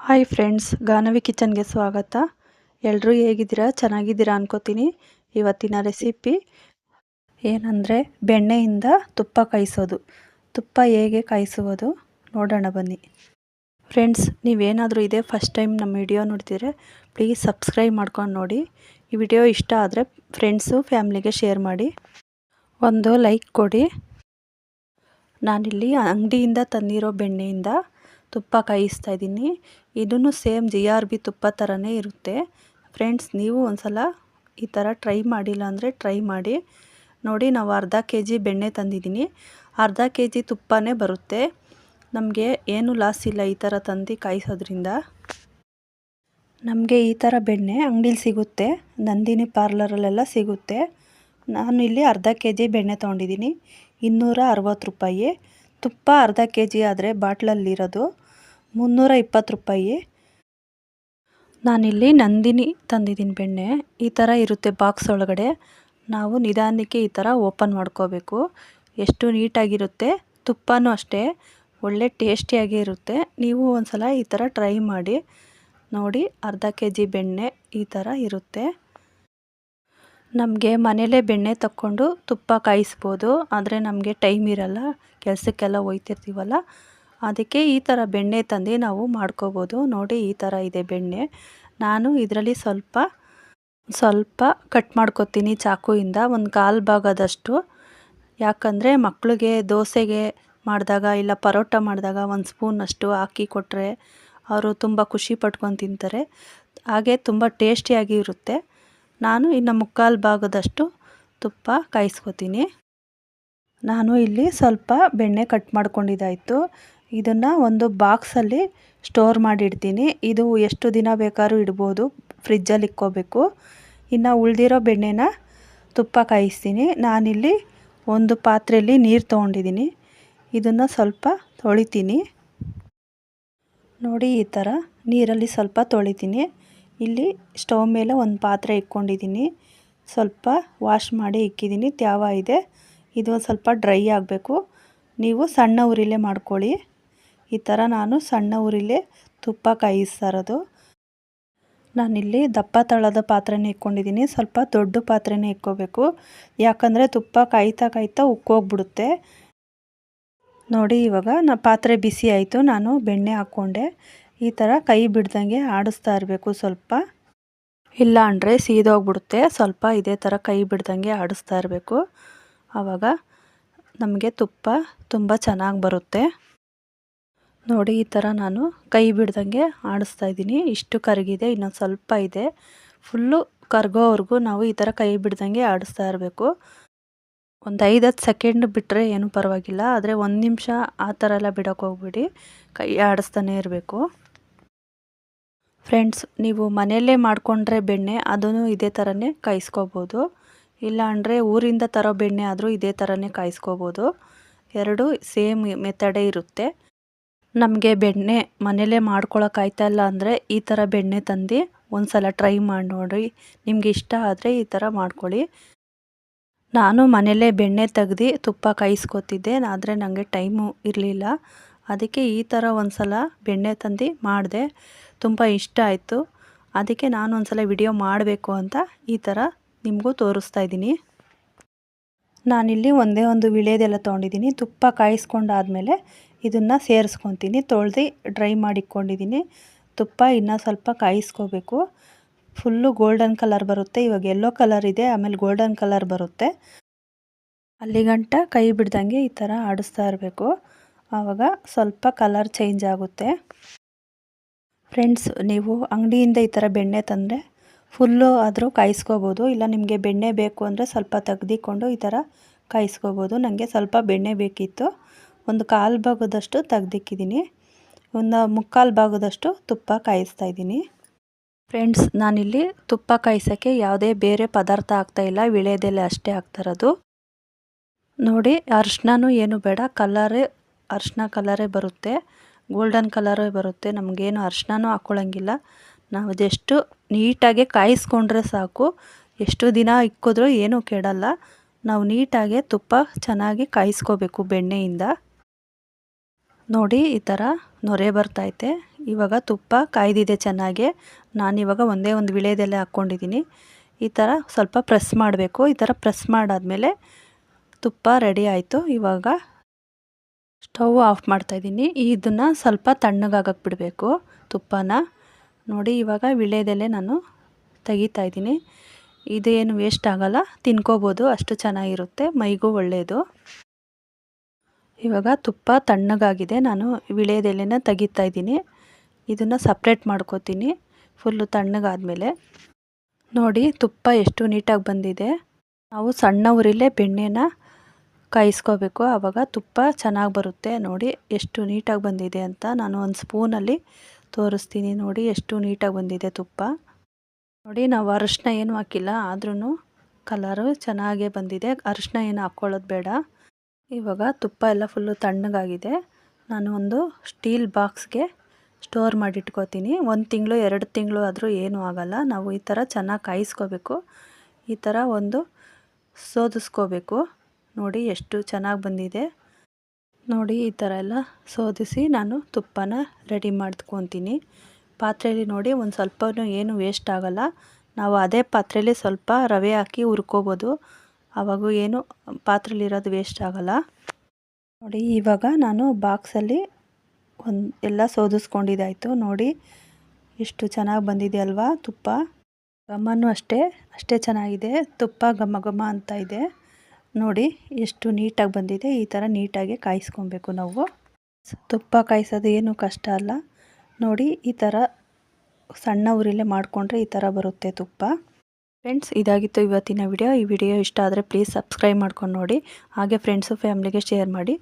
Hi friends, Ganavi ಕಿಚನ್ಗೆ ಸ್ವಾಗತ. ಎಲ್ಲರೂ ಹೇಗಿದ್ದೀರಾ? ಚೆನ್ನಾಗಿದ್ದೀರಾ ಅನ್ಕೋತೀನಿ. ಇವತ್ತಿನ ರೆಸಿಪಿ ಏನಂದರೆ ಬೆಣ್ಣೆಯಿಂದ ತುಪ್ಪ ಕಾಯಿಸೋದು. ತುಪ್ಪ ಹೇಗೆ ಕಾಯಿಸುವುದು ನೋಡೋಣ ಬನ್ನಿ. ಫ್ರೆಂಡ್ಸ್, ನೀವೇನಾದರೂ ಇದೇ ಫಸ್ಟ್ ಟೈಮ್ ನಮ್ಮ ವಿಡಿಯೋ ನೋಡ್ತಿದ್ರೆ ಪ್ಲೀಸ್ ಸಬ್ಸ್ಕ್ರೈಬ್ ಮಾಡ್ಕೊಂಡು ನೋಡಿ. ಈ ವಿಡಿಯೋ ಇಷ್ಟ ಆದರೆ ಫ್ರೆಂಡ್ಸು ಫ್ಯಾಮ್ಲಿಗೆ ಶೇರ್ ಮಾಡಿ, ಒಂದು ಲೈಕ್ ಕೊಡಿ. ನಾನಿಲ್ಲಿ ಅಂಗಡಿಯಿಂದ ತಂದಿರೋ ಬೆಣ್ಣೆಯಿಂದ ತುಪ್ಪ ಕಾಯಿಸ್ತಾ ಇದ್ದೀನಿ. ಇದನ್ನು ಸೇಮ್ GRB ತುಪ್ಪ ಥರನೇ ಇರುತ್ತೆ. ಫ್ರೆಂಡ್ಸ್, ನೀವು ಒಂದ್ಸಲ ಈ ಥರ ಟ್ರೈ ಮಾಡಿಲ್ಲ ಅಂದರೆ ಟ್ರೈ ಮಾಡಿ ನೋಡಿ. ನಾವು ಅರ್ಧ kg ಬೆಣ್ಣೆ ತಂದಿದ್ದೀನಿ. ಅರ್ಧ kg ತುಪ್ಪನೇ ಬರುತ್ತೆ. ನಮಗೆ ಏನು ಲಾಸ್ ಇಲ್ಲ ಈ ಥರ ತಂದು ಕಾಯಿಸೋದ್ರಿಂದ. ನಮಗೆ ಈ ಥರ ಬೆಣ್ಣೆ ಅಂಗಡೀಲಿ ಸಿಗುತ್ತೆ, ನಂದಿನಿ ಪಾರ್ಲರಲ್ಲೆಲ್ಲ ಸಿಗುತ್ತೆ. ನಾನು ಇಲ್ಲಿ ಅರ್ಧ kg ಬೆಣ್ಣೆ ತೊಗೊಂಡಿದ್ದೀನಿ, 260 ರೂಪಾಯಿ. ತುಪ್ಪ ಅರ್ಧ kg ಆದರೆ ಬಾಟ್ಲಲ್ಲಿರೋದು 320 ರೂಪಾಯಿ. ನಾನಿಲ್ಲಿ ನಂದಿನಿ ತಂದಿದ್ದೀನಿ ಬೆಣ್ಣೆ. ಈ ಥರ ಇರುತ್ತೆ ಬಾಕ್ಸ್ ಒಳಗಡೆ. ನಾವು ನಿಧಾನಕ್ಕೆ ಈ ಥರ ಓಪನ್ ಮಾಡ್ಕೋಬೇಕು. ಎಷ್ಟು ನೀಟಾಗಿರುತ್ತೆ. ತುಪ್ಪನೂ ಅಷ್ಟೇ ಒಳ್ಳೆ ಟೇಸ್ಟಿಯಾಗಿ ಇರುತ್ತೆ. ನೀವು ಒಂದ್ಸಲ ಈ ಥರ ಟ್ರೈ ಮಾಡಿ ನೋಡಿ. ಅರ್ಧ kg ಬೆಣ್ಣೆ ಈ ಥರ ಇರುತ್ತೆ. ನಮಗೆ ಮನೇಲೇ ಬೆಣ್ಣೆ ತಕ್ಕೊಂಡು ತುಪ್ಪ ಕಾಯಿಸ್ಬೋದು, ಆದರೆ ನಮಗೆ ಟೈಮ್ ಇರಲ್ಲ, ಕೆಲಸಕ್ಕೆಲ್ಲ ಹೋಗ್ತಿರ್ತೀವಲ್ಲ. ಅದಕ್ಕೆ ಈ ಥರ ಬೆಣ್ಣೆ ತಂದು ನಾವು ಮಾಡ್ಕೋಬೋದು. ನೋಡಿ, ಈ ಥರ ಇದೆ ಬೆಣ್ಣೆ. ನಾನು ಇದರಲ್ಲಿ ಸ್ವಲ್ಪ ಕಟ್ ಮಾಡ್ಕೊತೀನಿ ಚಾಕುಯಿಂದ, ಒಂದು 1/4 ಭಾಗದಷ್ಟು. ಯಾಕಂದರೆ ಮಕ್ಕಳಿಗೆ ದೋಸೆಗೆ ಮಾಡಿದಾಗ ಇಲ್ಲ ಪರೋಟ ಮಾಡಿದಾಗ ಒಂದು ಸ್ಪೂನಷ್ಟು ಹಾಕಿ ಕೊಟ್ಟರೆ ಅವರು ತುಂಬ ಖುಷಿ ಪಟ್ಕೊಂಡು ತಿಂತಾರೆ. ಹಾಗೆ ತುಂಬ ಟೇಸ್ಟಿಯಾಗಿ ಇರುತ್ತೆ. ನಾನು ಇನ್ನು 3/4 ಭಾಗದಷ್ಟು ತುಪ್ಪ ಕಾಯಿಸ್ಕೊತೀನಿ. ನಾನು ಇಲ್ಲಿ ಸ್ವಲ್ಪ ಬೆಣ್ಣೆ ಕಟ್ ಮಾಡ್ಕೊಂಡಿದ್ದಾಯಿತು. ಇದನ್ನು ಒಂದು ಬಾಕ್ಸಲ್ಲಿ ಸ್ಟೋರ್ ಮಾಡಿಡ್ತೀನಿ. ಇದು ಎಷ್ಟು ದಿನ ಬೇಕಾದ್ರೂ ಇಡ್ಬೋದು, ಫ್ರಿಜ್ಜಲ್ಲಿ ಇಕ್ಕೋಬೇಕು. ಇನ್ನು ಉಳಿದಿರೋ ಬೆಣ್ಣೆನ ತುಪ್ಪ ಕಾಯಿಸ್ತೀನಿ. ನಾನಿಲ್ಲಿ ಒಂದು ಪಾತ್ರೆಯಲ್ಲಿ ನೀರು ತೊಗೊಂಡಿದ್ದೀನಿ. ಇದನ್ನು ಸ್ವಲ್ಪ ತೊಳಿತೀನಿ ನೋಡಿ. ಈ ಥರ ನೀರಲ್ಲಿ ಸ್ವಲ್ಪ ತೊಳಿತೀನಿ. ಇಲ್ಲಿ ಸ್ಟವ್ ಮೇಲೆ ಒಂದು ಪಾತ್ರೆ ಇಟ್ಕೊಂಡಿದ್ದೀನಿ. ಸ್ವಲ್ಪ ವಾಶ್ ಮಾಡಿ ಇಕ್ಕಿದ್ದೀನಿ. ತ್ಯಾವ ಇದೆ. ಇದು ಸ್ವಲ್ಪ ಡ್ರೈ ಆಗಬೇಕು. ನೀವು ಸಣ್ಣ ಉರಿಲೇ ಮಾಡ್ಕೊಳ್ಳಿ. ಈ ಥರ ನಾನು ಸಣ್ಣ ಉರಿಲೇ ತುಪ್ಪ ಕಾಯಿಸ್ತಾ ಇರೋದು. ನಾನಿಲ್ಲಿ ದಪ್ಪ ತಳದ ಪಾತ್ರೆನೇ ಇಟ್ಕೊಂಡಿದ್ದೀನಿ. ಸ್ವಲ್ಪ ದೊಡ್ಡ ಪಾತ್ರೆನೇ ಇಟ್ಕೋಬೇಕು, ಯಾಕಂದರೆ ತುಪ್ಪ ಕಾಯ್ತಾ ಉಕ್ಕೋಗ್ಬಿಡುತ್ತೆ ನೋಡಿ. ಇವಾಗ ಪಾತ್ರೆ ಬಿಸಿ ಆಯಿತು. ನಾನು ಬೆಣ್ಣೆ ಹಾಕ್ಕೊಂಡೆ. ಈ ಥರ ಕೈ ಬಿಡ್ದಂಗೆ ಆಡಿಸ್ತಾ ಇರಬೇಕು ಸ್ವಲ್ಪ, ಇಲ್ಲ ಅಂದರೆ ಸೀದೋಗ್ಬಿಡುತ್ತೆ. ಸ್ವಲ್ಪ ಇದೇ ಥರ ಕೈ ಬಿಡ್ದಂಗೆ ಆಡಿಸ್ತಾ ಇರಬೇಕು. ಆವಾಗ ನಮಗೆ ತುಪ್ಪ ತುಂಬ ಚೆನ್ನಾಗಿ ಬರುತ್ತೆ ನೋಡಿ. ಈ ಥರ ನಾನು ಕೈ ಬಿಡ್ದಂಗೆ ಆಡಿಸ್ತಾ ಇದ್ದೀನಿ. ಇಷ್ಟು ಕರಗಿದೆ, ಇನ್ನೊಂದು ಸ್ವಲ್ಪ ಇದೆ. ಫುಲ್ಲು ಕರಗೋವರೆಗೂ ನಾವು ಈ ಥರ ಕೈ ಬಿಡ್ದಂಗೆ ಆಡಿಸ್ತಾ ಇರಬೇಕು. ಒಂದು 5-10 ಸೆಕೆಂಡ್ ಬಿಟ್ಟರೆ ಏನೂ ಪರವಾಗಿಲ್ಲ, ಆದರೆ 1 ನಿಮಿಷ ಆ ಥರ ಎಲ್ಲ ಬಿಡೋಕೆ ಹೋಗ್ಬಿಡಿ. ಕೈ ಆಡಿಸ್ತಾನೆ ಇರಬೇಕು. ಫ್ರೆಂಡ್ಸ್, ನೀವು ಮನೆಯಲ್ಲೇ ಮಾಡಿಕೊಂಡ್ರೆ ಬೆಣ್ಣೆ ಅದನ್ನು ಇದೇ ಥರನೇ ಕಾಯಿಸ್ಕೋಬೋದು. ಇಲ್ಲ ಅಂದರೆ ಊರಿಂದ ತರೋ ಬೆಣ್ಣೆ ಆದರೂ ಇದೇ ಥರನೇ ಕಾಯಿಸ್ಕೋಬೋದು. ಎರಡು ಸೇಮ್ ಮೆಥಡೇ ಇರುತ್ತೆ. ನಮಗೆ ಬೆಣ್ಣೆ ಮನೆಯಲ್ಲೇ ಮಾಡ್ಕೊಳಕ್ಕಾಯ್ತಾ ಇಲ್ಲ ಅಂದರೆ ಈ ಥರ ಬೆಣ್ಣೆ ತಂದು ಒಂದು ಸಲ ಟ್ರೈ ಮಾಡಿ ನೋಡಿ. ನಿಮಗೆ ಇಷ್ಟ ಆದರೆ ಈ ಥರ ಮಾಡ್ಕೊಳ್ಳಿ. ನಾನು ಮನೆಯಲ್ಲೇ ಬೆಣ್ಣೆ ತೆಗ್ದು ತುಪ್ಪ ಕಾಯಿಸ್ಕೊತಿದ್ದೆ, ಆದರೆ ನನಗೆ ಟೈಮು ಇರಲಿಲ್ಲ. ಅದಕ್ಕೆ ಈ ಥರ ಒಂದು ಸಲ ಬೆಣ್ಣೆ ತಂದು ಮಾಡಿದೆ. ತುಂಬ ಇಷ್ಟ ಆಯಿತು. ಅದಕ್ಕೆ ನಾನು ಒಂದು ಸಲ ವಿಡಿಯೋ ಮಾಡಬೇಕು ಅಂತ ಈ ಥರ ನಿಮಗೂ ತೋರಿಸ್ತಾ ಇದ್ದೀನಿ. ನಾನಿಲ್ಲಿ ಒಂದೇ ಒಂದು ವಿಳೆದೆಲ್ಲ ತೊಗೊಂಡಿದ್ದೀನಿ. ತುಪ್ಪ ಕಾಯಿಸ್ಕೊಂಡಾದಮೇಲೆ ಇದನ್ನು ಸೇರಿಸ್ಕೊತೀನಿ. ತೊಳೆದು ಡ್ರೈ ಮಾಡಿಟ್ಕೊಂಡಿದ್ದೀನಿ. ತುಪ್ಪ ಇನ್ನೂ ಸ್ವಲ್ಪ ಕಾಯಿಸ್ಕೋಬೇಕು. ಫುಲ್ಲು ಗೋಲ್ಡನ್ ಕಲರ್ ಬರುತ್ತೆ. ಇವಾಗ ಯೆಲ್ಲೋ ಕಲರ್ ಇದೆ, ಆಮೇಲೆ ಗೋಲ್ಡನ್ ಕಲರ್ ಬರುತ್ತೆ. ಅಲ್ಲಿಗಂಟ ಕೈ ಬಿಡ್ದಂಗೆ ಈ ಥರ ಆಡಿಸ್ತಾ ಇರಬೇಕು. ಆವಾಗ ಸ್ವಲ್ಪ ಕಲರ್ ಚೇಂಜ್ ಆಗುತ್ತೆ. ಫ್ರೆಂಡ್ಸ್, ನೀವು ಅಂಗಡಿಯಿಂದ ಈ ಥರ ಬೆಣ್ಣೆ ತಂದರೆ ಫುಲ್ಲು ಆದರೂ ಕಾಯಿಸ್ಕೋಬೋದು. ಇಲ್ಲ ನಿಮಗೆ ಬೆಣ್ಣೆ ಬೇಕು ಅಂದರೆ ಸ್ವಲ್ಪ ತೆಗ್ದಿಕೊಂಡು ಈ ಥರ ಕಾಯಿಸ್ಕೋಬೋದು. ನನಗೆ ಸ್ವಲ್ಪ ಬೆಣ್ಣೆ ಬೇಕಿತ್ತು. ಒಂದು 1/4 ಭಾಗದಷ್ಟು ತೆಗ್ದಿಕ್ಕಿದ್ದೀನಿ. ಒಂದು 3/4 ಭಾಗದಷ್ಟು ತುಪ್ಪ ಕಾಯಿಸ್ತಾ ಇದ್ದೀನಿ. ಫ್ರೆಂಡ್ಸ್, ನಾನಿಲ್ಲಿ ತುಪ್ಪ ಕಾಯಿಸೋಕ್ಕೆ ಯಾವುದೇ ಬೇರೆ ಪದಾರ್ಥ ಹಾಕ್ತಾಯಿಲ್ಲ, ವಿಳೆದೆಲೆ ಅಷ್ಟೇ ಹಾಕ್ತಾಯಿರೋದು ನೋಡಿ. ಅರಿಶಿನನೂ ಏನು ಬೇಡ, ಅರಿಶಿನ ಕಲರೇ ಬರುತ್ತೆ, ಗೋಲ್ಡನ್ ಕಲರೇ ಬರುತ್ತೆ. ನಮಗೇನು ಅರಿಶಿನನೂ ಹಾಕ್ಕೊಳ್ಳೋಂಗಿಲ್ಲ. ನಾವು ಜಸ್ಟು ನೀಟಾಗಿ ಕಾಯಿಸ್ಕೊಂಡ್ರೆ ಸಾಕು. ಎಷ್ಟು ದಿನ ಇಕ್ಕಿದ್ರೂ ಏನೂ ಕೆಡಲ್ಲ. ನಾವು ನೀಟಾಗಿ ತುಪ್ಪ ಚೆನ್ನಾಗಿ ಕಾಯಿಸ್ಕೋಬೇಕು ಬೆಣ್ಣೆಯಿಂದ. ನೋಡಿ ಈ ಥರ ನೊರೆ ಬರ್ತೈತೆ. ಇವಾಗ ತುಪ್ಪ ಕಾಯ್ದಿದೆ ಚೆನ್ನಾಗಿ. ನಾನಿವಾಗ ಒಂದೇ ಒಂದು ವಿಳೆದೆಲೆ ಹಾಕ್ಕೊಂಡಿದ್ದೀನಿ. ಈ ಥರ ಸ್ವಲ್ಪ ಪ್ರೆಸ್ ಮಾಡಬೇಕು. ಈ ಥರ ಪ್ರೆಸ್ ಮಾಡಾದಮೇಲೆ ತುಪ್ಪ ರೆಡಿ ಆಯಿತು. ಇವಾಗ ಸ್ಟವ್ ಆಫ್ ಮಾಡ್ತಾಯಿದ್ದೀನಿ. ಇದನ್ನು ಸ್ವಲ್ಪ ತಣ್ಣಗಾಗಕ್ಕೆ ಬಿಡಬೇಕು ತುಪ್ಪನ. ನೋಡಿ ಇವಾಗ ವಿಳೆದೆಲೆ ನಾನು ತೆಗಿತಾ ಇದ್ದೀನಿ. ಇದೇನು ವೇಸ್ಟ್ ಆಗೋಲ್ಲ, ತಿನ್ಕೋಬೋದು, ಅಷ್ಟು ಚೆನ್ನಾಗಿರುತ್ತೆ, ಮೈಗೂ ಒಳ್ಳೆಯದು. ಇವಾಗ ತುಪ್ಪ ತಣ್ಣಗಾಗಿದೆ. ನಾನು ವಿಳೆದೆಲೆನ ತೆಗಿತಾ ಇದ್ದೀನಿ. ಇದನ್ನು ಸಪ್ರೇಟ್ ಮಾಡ್ಕೋತೀನಿ ಫುಲ್ಲು ತಣ್ಣಗಾದ್ಮೇಲೆ. ನೋಡಿ ತುಪ್ಪ ಎಷ್ಟು ನೀಟಾಗಿ ಬಂದಿದೆ. ನಾವು ಸಣ್ಣ ಉರಿಲೇ ಬೆಣ್ಣೆನ ಕಾಯಿಸ್ಕೋಬೇಕು, ಆವಾಗ ತುಪ್ಪ ಚೆನ್ನಾಗಿ ಬರುತ್ತೆ. ನೋಡಿ ಎಷ್ಟು ನೀಟಾಗಿ ಬಂದಿದೆ ಅಂತ. ನಾನು ಒಂದು ಸ್ಪೂನಲ್ಲಿ ತೋರಿಸ್ತೀನಿ. ನೋಡಿ ಎಷ್ಟು ನೀಟಾಗಿ ಬಂದಿದೆ ತುಪ್ಪ. ನೋಡಿ ನಾವು ಅರಿಶಿನ ಏನು ಹಾಕಿಲ್ಲ, ಆದ್ರೂ ಕಲರು ಚೆನ್ನಾಗೇ ಬಂದಿದೆ. ಅರಿಶಿನ ಏನು ಹಾಕ್ಕೊಳ್ಳೋದು ಬೇಡ. ಇವಾಗ ತುಪ್ಪ ಎಲ್ಲ ಫುಲ್ಲು ತಣ್ಣಗಾಗಿದೆ. ನಾನು ಒಂದು ಸ್ಟೀಲ್ ಬಾಕ್ಸ್ಗೆ ಸ್ಟೋರ್ ಮಾಡಿಟ್ಕೋತೀನಿ. 1 ತಿಂಗಳು 2 ತಿಂಗಳು ಆದರೂ ಏನೂ ಆಗೋಲ್ಲ. ನಾವು ಈ ಥರ ಚೆನ್ನಾಗಿ ಕಾಯಿಸ್ಕೋಬೇಕು. ಈ ಥರ ಒಂದು ಸೋದಿಸ್ಕೋಬೇಕು. ನೋಡಿ ಎಷ್ಟು ಚೆನ್ನಾಗಿ ಬಂದಿದೆ. ನೋಡಿ ಈ ಥರ ಎಲ್ಲ ಸೋದಿಸಿ ನಾನು ತುಪ್ಪನ ರೆಡಿ ಮಾಡ್ಕೊತೀನಿ. ಪಾತ್ರೆಯಲ್ಲಿ ನೋಡಿ ಒಂದು ಸ್ವಲ್ಪನೂ ಏನು ವೇಸ್ಟ್ ಆಗೋಲ್ಲ. ನಾವು ಅದೇ ಪಾತ್ರೆಯಲ್ಲಿ ಸ್ವಲ್ಪ ರವೆ ಹಾಕಿ ಹುರ್ಕೋಬೋದು, ಆವಾಗ ಏನು ಪಾತ್ರೆಯಲ್ಲಿರೋದು ವೇಸ್ಟ್ ಆಗೋಲ್ಲ. ನೋಡಿ ಇವಾಗ ನಾನು ಬಾಕ್ಸಲ್ಲಿ ಎಲ್ಲ ಸೋದಿಸ್ಕೊಂಡಿದ್ದಾಯಿತು. ನೋಡಿ ಎಷ್ಟು ಚೆನ್ನಾಗಿ ಬಂದಿದೆ ಅಲ್ವಾ ತುಪ್ಪ. ಘಮನೂ ಅಷ್ಟೇ ಚೆನ್ನಾಗಿದೆ. ತುಪ್ಪ ಘಮ ಘಮ ಅಂತ ಇದೆ. ನೋಡಿ ಎಷ್ಟು ನೀಟಾಗಿ ಬಂದಿದೆ. ಈ ಥರ ನೀಟಾಗಿ ಕಾಯಿಸ್ಕೊಬೇಕು ನಾವು. ತುಪ್ಪ ಕಾಯಿಸೋದು ಏನು ಕಷ್ಟ ಅಲ್ಲ. ನೋಡಿ ಈ ಥರ ಸಣ್ಣ ಉರಿಲೇ ಮಾಡಿಕೊಂಡ್ರೆ ಈ ಥರ ಬರುತ್ತೆ ತುಪ್ಪ. ಫ್ರೆಂಡ್ಸ್, ಇದಾಗಿತ್ತು ಇವತ್ತಿನ ವಿಡಿಯೋ. ಈ ವಿಡಿಯೋ ಇಷ್ಟ ಆದರೆ ಪ್ಲೀಸ್ ಸಬ್ಸ್ಕ್ರೈಬ್ ಮಾಡ್ಕೊಂಡು ನೋಡಿ. ಹಾಗೆ ಫ್ರೆಂಡ್ಸು ಫ್ಯಾಮ್ಲಿಗೆ ಶೇರ್ ಮಾಡಿ.